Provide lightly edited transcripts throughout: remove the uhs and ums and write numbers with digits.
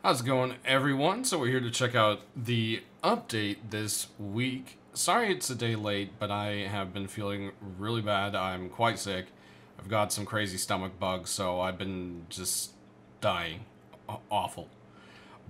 How's it going, everyone? So we're here to check out the update this week. Sorry it's a day late, but I have been feeling really bad. I'm quite sick. I've got some crazy stomach bugs, so I've been just dying. Awful.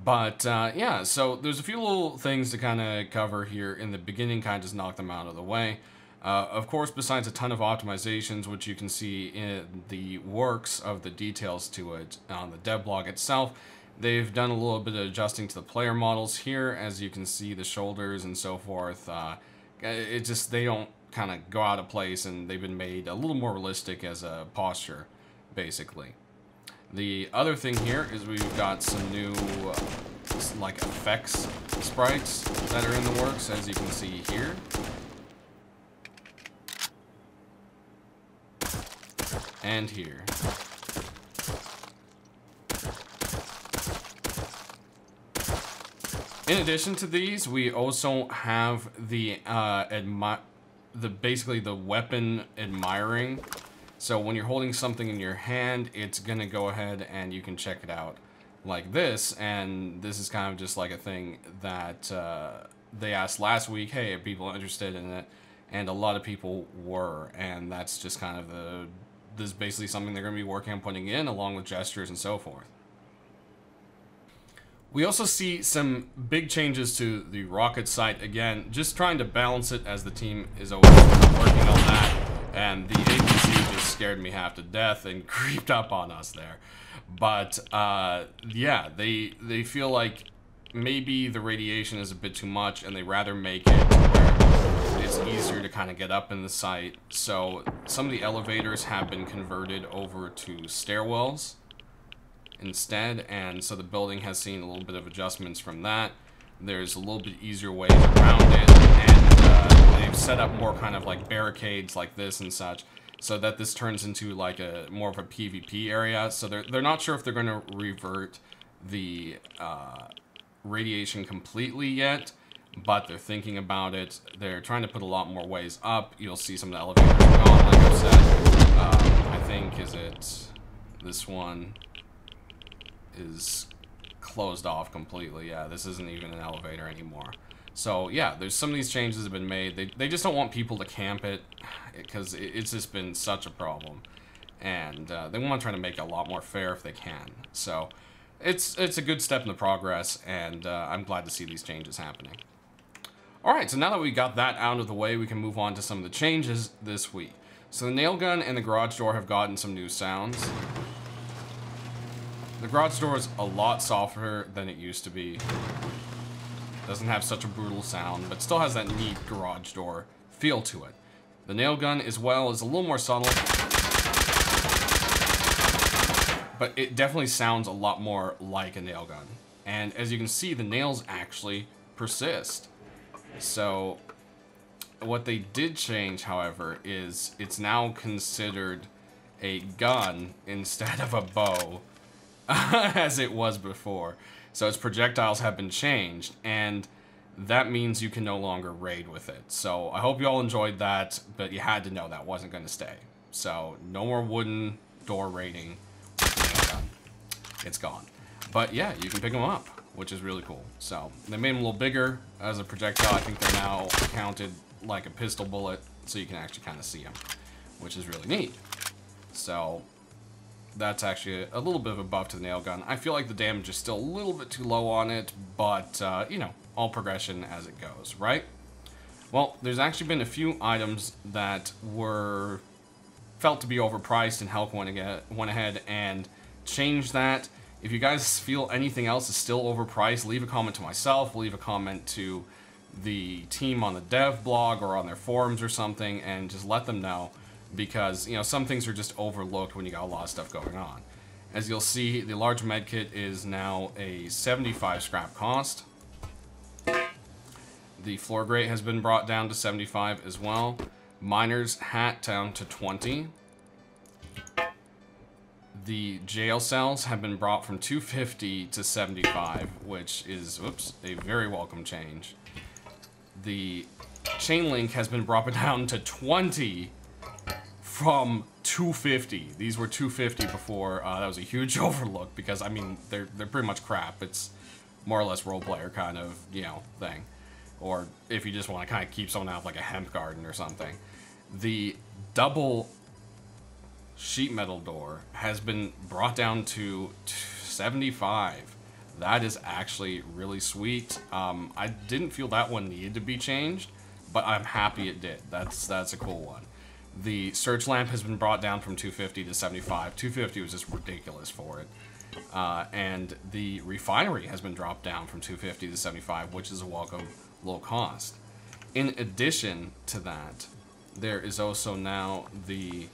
But, yeah, so there's a few little things to kind of cover here in the beginning, kind of just knock them out of the way. Of course, besides a ton of optimizations, which you can see in the works of the details to it on the dev blog itself, they've done a little bit of adjusting to the player models here. As you can see, the shoulders and so forth, they don't kind of go out of place, and they've been made a little more realistic as a posture, basically. The other thing here is we've got some new, like, effects sprites that are in the works, as you can see here. And here. In addition to these, we also have the basically the weapon admiring. So when you're holding something in your hand, it's gonna go ahead and you can check it out like this. And this is kind of just like a thing that they asked last week, hey, are people interested in it? And a lot of people were, and that's just kind of this is basically something they're gonna be working on putting in, along with gestures and so forth. We also see some big changes to the rocket sight, again, just trying to balance it as the team is always working on that. And the APC just scared me half to death and creeped up on us there. But, yeah, they feel like maybe the radiation is a bit too much, and they rather make it where it's easier to kind of get up in the sight. So some of the elevators have been converted over to stairwells instead, and so the building has seen a little bit of adjustments from that. There's a little bit easier ways around it, and they've set up more kind of like barricades like this and such, so that this turns into like a more of a PvP area. So they're not sure if they're going to revert the radiation completely yet, but they're thinking about it. They're trying to put a lot more ways up. You'll see some of the elevators are gone, like I've said. I think, is it this one is closed off completely. Yeah, this isn't even an elevator anymore. So yeah, there's some of these changes have been made. They just don't want people to camp it, because it's just been such a problem, and they want to try to make it a lot more fair if they can. So it's a good step in the progress, and I'm glad to see these changes happening. Alright, so now that we got that out of the way, we can move on to some of the changes this week. So the nail gun and the garage door have gotten some new sounds. The garage door is a lot softer than it used to be. Doesn't have such a brutal sound, but still has that neat garage door feel to it. The nail gun as well is a little more subtle, but it definitely sounds a lot more like a nail gun. And as you can see, the nails actually persist. So what they did change, however, is it's now considered a gun instead of a bow, as it was before. So its projectiles have been changed, and that means you can no longer raid with it. So I hope you all enjoyed that, but you had to know that wasn't going to stay. So no more wooden door raiding. It's gone. But yeah, you can pick them up, which is really cool. So they made them a little bigger as a projectile. I think they're now counted like a pistol bullet, so you can actually kind of see them, which is really neat. So that's actually a little bit of a buff to the nail gun. I feel like the damage is still a little bit too low on it, but, you know, all progression as it goes, right? Well, there's actually been a few items that were felt to be overpriced, and Helk went ahead and changed that. If you guys feel anything else is still overpriced, leave a comment to myself, leave a comment to the team on the dev blog or on their forums or something, and just let them know. Because, you know, some things are just overlooked when you got a lot of stuff going on. As you'll see, the large medkit is now a 75 scrap cost. The floor grate has been brought down to 75 as well. Miner's hat down to 20. The jail cells have been brought from 250 to 75, which is, oops, a very welcome change. The chain link has been brought down to 20 from 250. These were 250 before. That was a huge overlook because, I mean, they're pretty much crap. It's more or less role player kind of, you know, thing. Or if you just want to kind of keep someone out of like a hemp garden or something. The double sheet metal door has been brought down to 75. That is actually really sweet. I didn't feel that one needed to be changed, but I'm happy it did. That's a cool one. The search lamp has been brought down from 250 to 75. 250 was just ridiculous for it. And the refinery has been dropped down from 250 to 75, which is a welcome low cost. In addition to that, there is also now the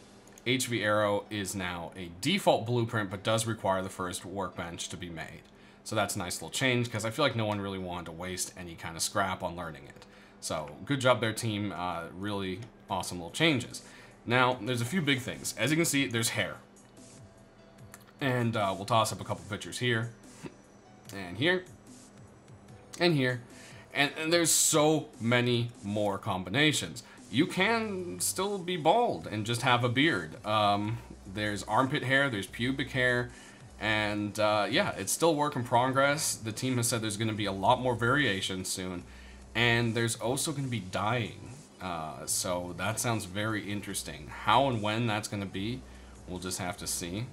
HV arrow is now a default blueprint, but does require the first workbench to be made. So that's a nice little change, because I feel like no one really wanted to waste any kind of scrap on learning it. So good job there, team. Really awesome little changes. Now, there's a few big things. As you can see, there's hair. And we'll toss up a couple pictures here, and here, and here. And there's so many more combinations. You can still be bald and just have a beard. There's armpit hair, there's pubic hair, and yeah, it's still work in progress. The team has said there's going to be a lot more variation soon, and there's also going to be dyeing. So that sounds very interesting. How and when that's going to be, we'll just have to see.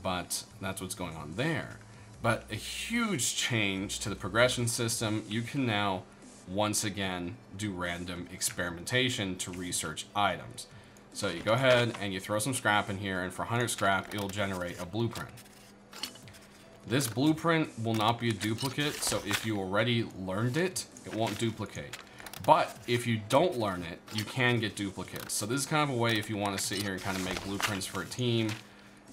But that's what's going on there. But a huge change to the progression system. You can now, once again, do random experimentation to research items. So you go ahead and you throw some scrap in here, and for 100 scrap, it'll generate a blueprint. This blueprint will not be a duplicate, so if you already learned it, it won't duplicate. But if you don't learn it, you can get duplicates. So this is kind of a way if you want to sit here and kind of make blueprints for a team,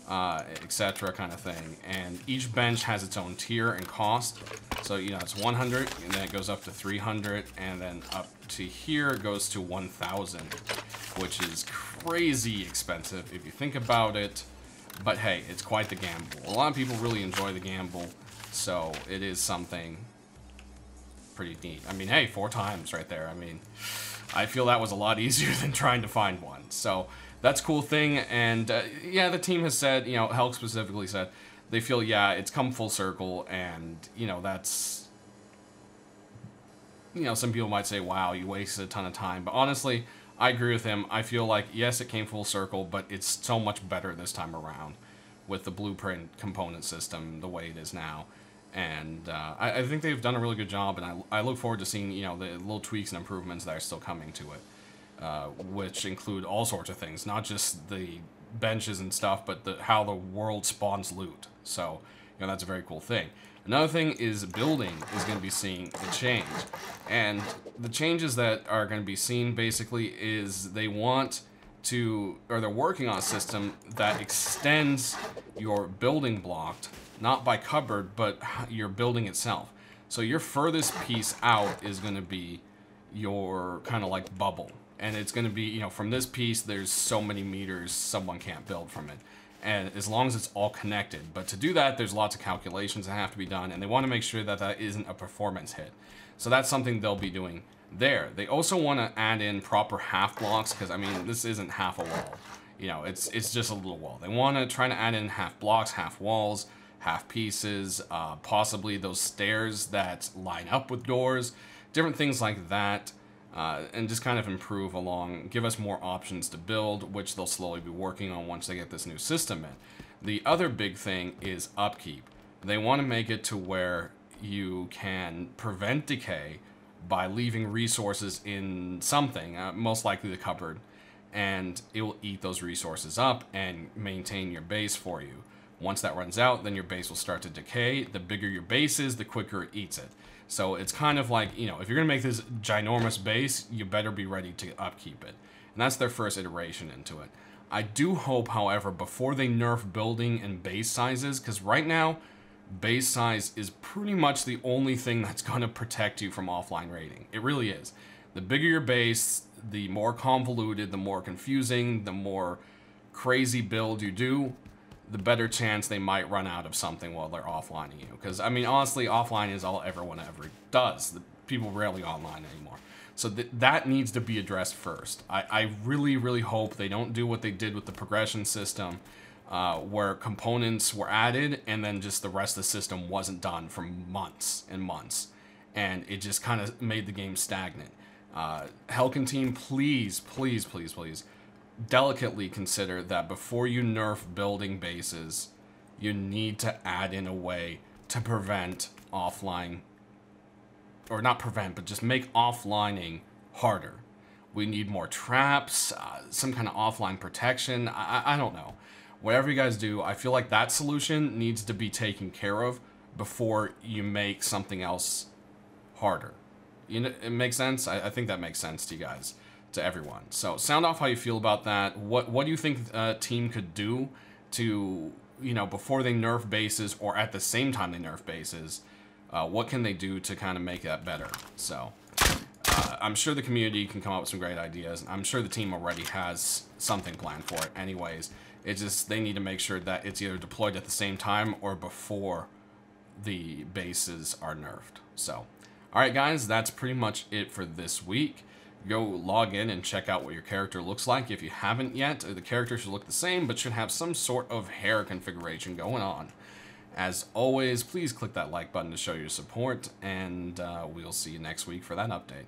etc. kind of thing. And each bench has its own tier and cost. So, you know, it's 100, and then it goes up to 300, and then up to here it goes to 1,000, which is crazy expensive if you think about it. But hey, it's quite the gamble. A lot of people really enjoy the gamble, so it is something pretty neat. I mean, hey, 4 times right there. I mean, I feel that was a lot easier than trying to find one. So that's a cool thing. And yeah, the team has said, you know, Helk specifically said, they feel, yeah, it's come full circle. And, you know, that's, you know, some people might say, wow, you wasted a ton of time. But honestly, I agree with him. I feel like, yes, it came full circle, but it's so much better this time around with the blueprint component system the way it is now. And I think they've done a really good job, and I look forward to seeing, you know, the little tweaks and improvements that are still coming to it, which include all sorts of things, not just the benches and stuff, but how the world spawns loot. So, you know, that's a very cool thing. Another thing is building is going to be seeing a change, and the changes that are going to be seen basically is they want to, or they're working on a system that extends your building block, not by cupboard, but your building itself. So your furthest piece out is going to be your kind of like bubble. And it's going to be, you know, from this piece, there's so many meters someone can't build from it. And as long as it's all connected. But to do that, there's lots of calculations that have to be done. And they want to make sure that that isn't a performance hit. So that's something they'll be doing there. They also want to add in proper half blocks, because, I mean, this isn't half a wall. You know, it's just a little wall. They want to try to add in half blocks, half walls, half pieces, possibly those stairs that line up with doors, different things like that, and just kind of improve along, give us more options to build, which they'll slowly be working on once they get this new system in. The other big thing is upkeep. They want to make it to where you can prevent decay by leaving resources in something, most likely the cupboard, and it will eat those resources up and maintain your base for you. Once that runs out, then your base will start to decay. The bigger your base is, the quicker it eats it. So it's kind of like, you know, if you're going to make this ginormous base, you better be ready to upkeep it. And that's their first iteration into it. I do hope, however, before they nerf building and base sizes, because right now, base size is pretty much the only thing that's going to protect you from offline raiding. It really is. The bigger your base, the more convoluted, the more confusing, the more crazy build you do, the better chance they might run out of something while they're offlining you. Because, I mean, honestly, offline is all everyone ever does. The people rarely online anymore. So that needs to be addressed first. I really, really hope they don't do what they did with the progression system, where components were added and then just the rest of the system wasn't done for months and months. And it just kind of made the game stagnant. Helkin team, please, please, please, please, delicately consider that before you nerf building bases, you need to add in a way to prevent offline, or not prevent, but just make offlining harder. We need more traps, some kind of offline protection. I don't know. Whatever you guys do, I feel like that solution needs to be taken care of before you make something else harder. You know, it makes sense? I think that makes sense to you guys, to everyone. So sound off how you feel about that. What do you think a team could do to, you know, before they nerf bases or at the same time they nerf bases? What can they do to kind of make that better? So I'm sure the community can come up with some great ideas. I'm sure the team already has something planned for it anyways. It's just they need to make sure that it's either deployed at the same time or before the bases are nerfed. So, alright guys, that's pretty much it for this week. Go log in and check out what your character looks like. If you haven't yet, the character should look the same, but should have some sort of hair configuration going on. As always, please click that like button to show your support, and we'll see you next week for that update.